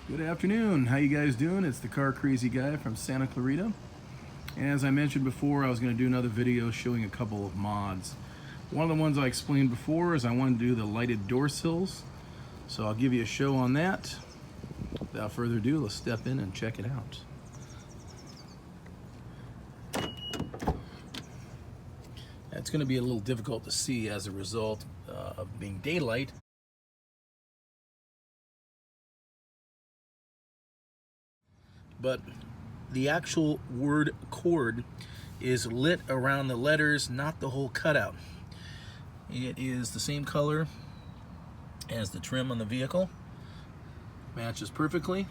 Good afternoon. How you guys doing? It's the Car Crazy Guy from Santa Clarita. And as I mentioned before, I was going to do another video showing a couple of mods. One of the ones I explained before is I want to do the lighted door sills. So I'll give you a show on that. Without further ado, let's step in and check it out. It's going to be a little difficult to see as a result of being daylight. But the actual word cord is lit around the letters, not the whole cutout. It is the same color as the trim on the vehicle. Matches perfectly.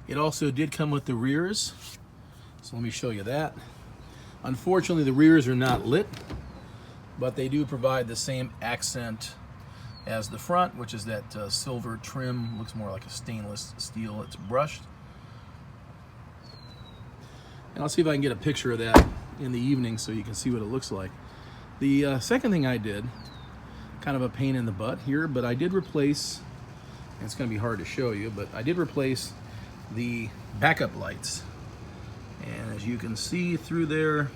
It also did come with the rears, so let me show you that. Unfortunately, the rears are not lit, but they do provide the same accent as the front, which is that silver trim. Looks more like a stainless steel. It's brushed. And I'll see if I can get a picture of that in the evening so you can see what it looks like. The second thing I did, kind of a pain in the butt here, but I did replace, and it's going to be hard to show you, but I did replace the backup lights. And as you can see through there,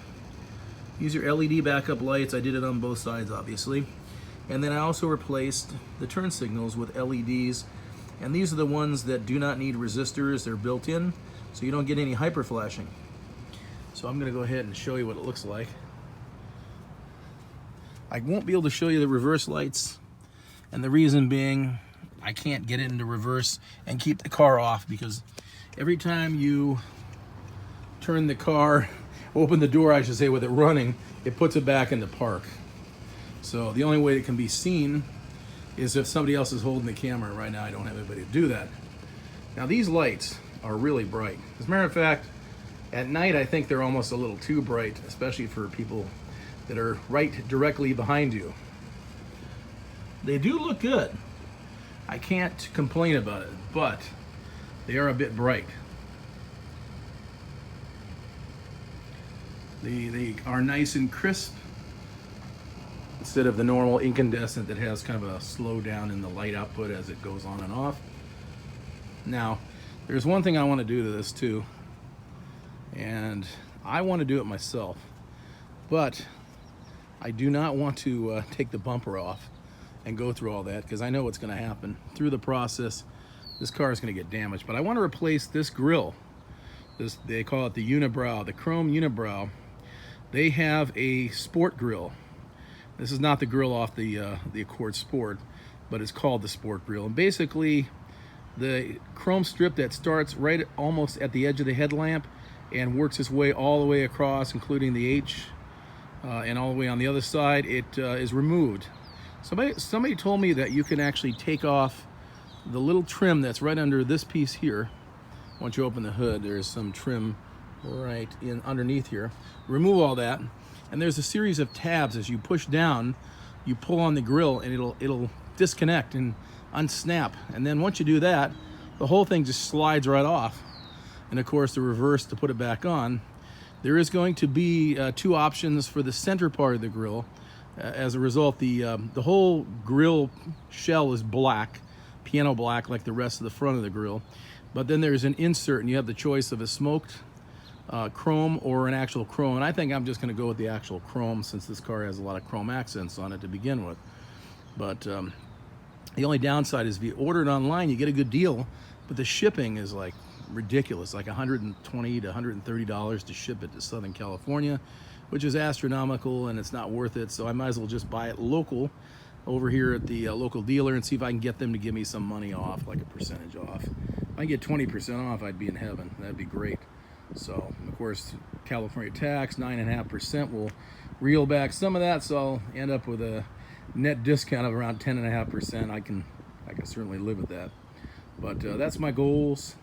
these are LED backup lights. I did it on both sides, obviously. And then I also replaced the turn signals with LEDs. And these are the ones that do not need resistors. They're built in, so you don't get any hyper flashing. So I'm going to go ahead and show you what it looks like. I won't be able to show you the reverse lights, and the reason being I can't get it into reverse and keep the car off, because every time you turn the car, open the door I should say, with it running, it puts it back into park. So the only way it can be seen is if somebody else is holding the camera. Right now I don't have anybody to do that. Now these lights are really bright. As a matter of fact, at night, I think they're almost a little too bright, especially for people that are right directly behind you. They do look good. I can't complain about it, but they are a bit bright. They are nice and crisp, instead of the normal incandescent that has kind of a slowdown in the light output as it goes on and off. Now, there's one thing I want to do to this too. And I want to do it myself, but I do not want to take the bumper off and go through all that, because I know what's going to happen. Through the process, this car is going to get damaged. But I want to replace this grille. They call it the unibrow, the chrome unibrow. They have a sport grille. This is not the grille off the Accord Sport, but it's called the sport grille. And basically, the chrome strip that starts right almost at the edge of the headlamp and works its way all the way across, including the H, and all the way on the other side, it is removed. Somebody told me that you can actually take off the little trim that's right under this piece here. Once you open the hood, there's some trim right in underneath here. Remove all that, and there's a series of tabs. As you push down, you pull on the grill, and it'll disconnect and unsnap. And then once you do that, the whole thing just slides right off. And of course, the reverse to put it back on. There is going to be two options for the center part of the grill. As a result, the whole grill shell is black, piano black, like the rest of the front of the grill. But then there's an insert, and you have the choice of a smoked chrome or an actual chrome. And I think I'm just going to go with the actual chrome, since this car has a lot of chrome accents on it to begin with. But the only downside is if you order it online, you get a good deal, but the shipping is like ridiculous, like $120 to $130 to ship it to Southern California, which is astronomical, and it's not worth it. So I might as well just buy it local over here at the local dealer and see if I can get them to give me some money off, like a percentage off. If I get 20% off, I'd be in heaven. That'd be great. So of course, California tax 9.5% will reel back some of that, so I'll end up with a net discount of around 10.5%. I can certainly live with that. But that's my goals.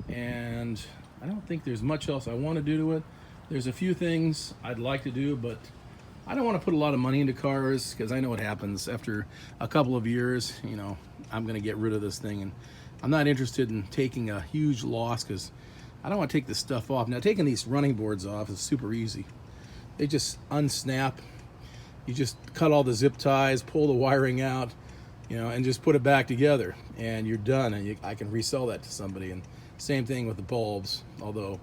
And I don't think there's much else I want to do to it. There's a few things I'd like to do, but I don't want to put a lot of money into cars, because I know what happens after a couple of years. You know, I'm going to get rid of this thing, and I'm not interested in taking a huge loss, because I don't want to take this stuff off. Now, taking these running boards off is super easy. They just unsnap. You just cut all the zip ties, pull the wiring out, you know, and just put it back together, and you're done. And I can resell that to somebody. And same thing with the bulbs, although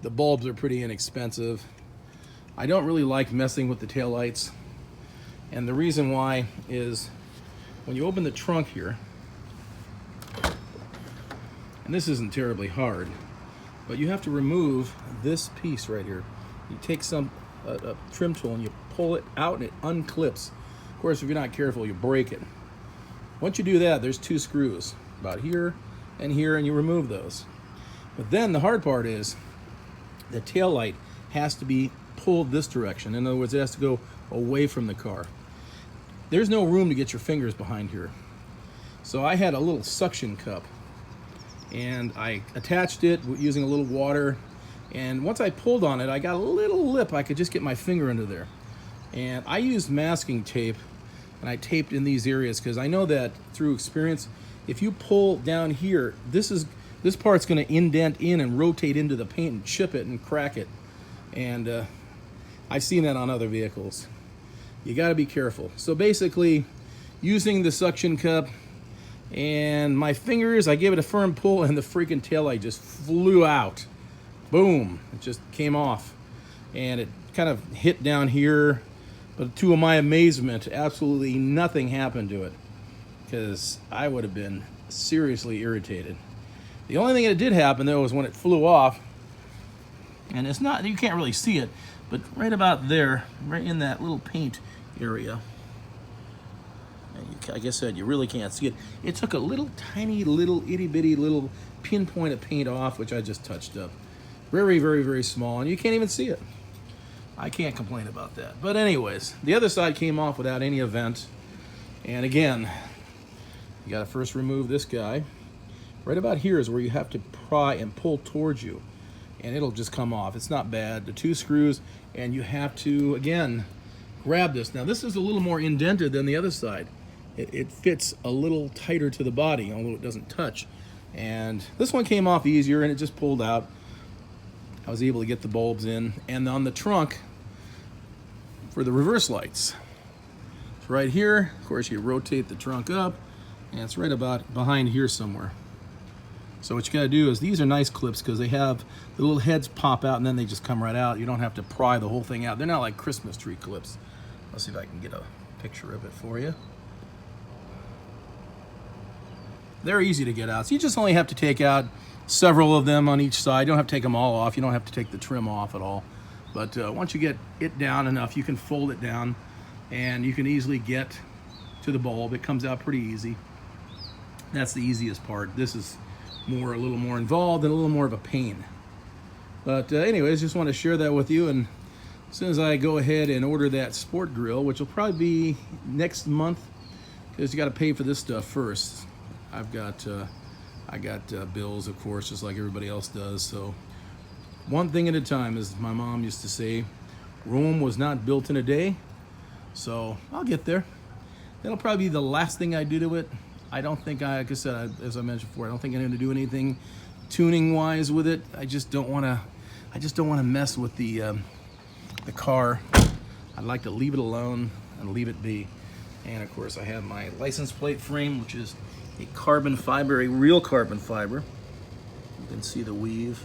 the bulbs are pretty inexpensive. I don't really like messing with the taillights, and the reason why is when you open the trunk here, and this isn't terribly hard, but you have to remove this piece right here. You take a trim tool and you pull it out and it unclips. Of course, if you're not careful, you break it. Once you do that, there's 2 screws, about here, and you remove those. But then the hard part is the tail light has to be pulled this direction. In other words, it has to go away from the car. There's no room to get your fingers behind here. So I had a little suction cup, and I attached it using a little water, and once I pulled on it, I got a little lip. I could just get my finger under there. And I used masking tape, and I taped in these areas because I know that through experience, if you pull down here, this part's going to indent in and rotate into the paint and chip it and crack it. And I've seen that on other vehicles. You got to be careful. So basically, using the suction cup and my fingers, I gave it a firm pull, and the freaking taillight just flew out. Boom! It just came off, and it kind of hit down here. But to my amazement, absolutely nothing happened to it, because I would have been seriously irritated. The only thing that did happen, though, was when it flew off, and it's not, you can't really see it, but right about there, right in that little paint area, like I said, you really can't see it. It took a little tiny little itty bitty little pinpoint of paint off, which I just touched up. Very, very, very small, and you can't even see it. I can't complain about that. But anyways, the other side came off without any event. And again, you gotta first remove this guy. Right about here is where you have to pry and pull towards you, and it'll just come off. It's not bad. The 2 screws, and you have to, again, grab this. Now this is a little more indented than the other side. It fits a little tighter to the body, although it doesn't touch. And this one came off easier, and it just pulled out. I was able to get the bulbs in. And on the trunk, for the reverse lights, it's right here. Of course, you rotate the trunk up, and it's right about behind here somewhere. So what you gotta do is, these are nice clips because they have the little heads pop out and then they just come right out. You don't have to pry the whole thing out. They're not like Christmas tree clips. Let's see if I can get a picture of it for you. They're easy to get out. So you just only have to take out several of them on each side. You don't have to take them all off. You don't have to take the trim off at all. But once you get it down enough, you can fold it down and you can easily get to the bulb. It comes out pretty easy. That's the easiest part. This is a little more involved and a little more of a pain. But anyways, just want to share that with you. And as soon as I go ahead and order that sport grill, which will probably be next month, because you got to pay for this stuff first. I got bills, of course, just like everybody else does. So one thing at a time, as my mom used to say. Rome was not built in a day. So I'll get there. That'll probably be the last thing I do to it. I don't think like I said, as I mentioned before, I don't think I'm going to do anything tuning wise with it. I just don't want to mess with the car. I'd like to leave it alone and leave it be. And of course, I have my license plate frame, which is a carbon fiber, a real carbon fiber. You can see the weave.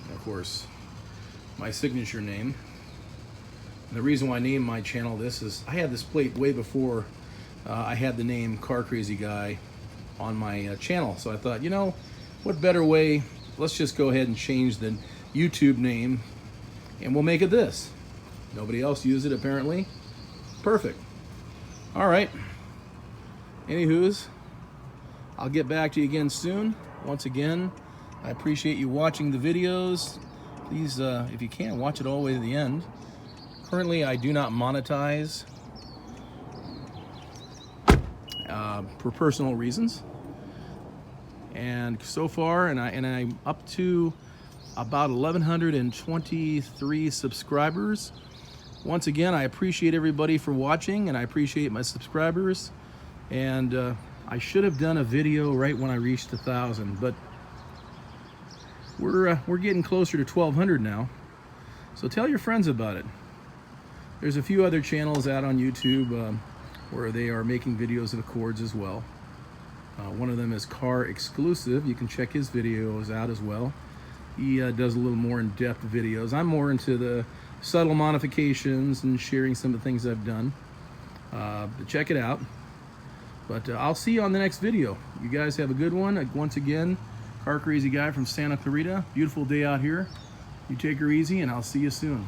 And of course, my signature name. And the reason why I named my channel this is I had this plate way before I had the name Car Crazy Guy on my channel. So I thought, you know, what better way? Let's just go ahead and change the YouTube name and we'll make it this. Nobody else used it apparently. Perfect. All right. Anywho's, I'll get back to you again soon. Once again, I appreciate you watching the videos. Please, if you can, watch it all the way to the end. Currently, I do not monetize for personal reasons. And so far, and I'm up to about 1,123 subscribers. Once again, I appreciate everybody for watching, and I appreciate my subscribers. And I should have done a video right when I reached 1,000, but we're getting closer to 1,200 now. So tell your friends about it. There's a few other channels out on YouTube. where they are making videos of Accords as well. One of them is Car Exclusive. You can check his videos out as well. He does a little more in-depth videos. I'm more into the subtle modifications and sharing some of the things I've done. But check it out. But I'll see you on the next video. You guys have a good one. Once again, Car Crazy Guy from Santa Clarita. Beautiful day out here. You take her easy, and I'll see you soon.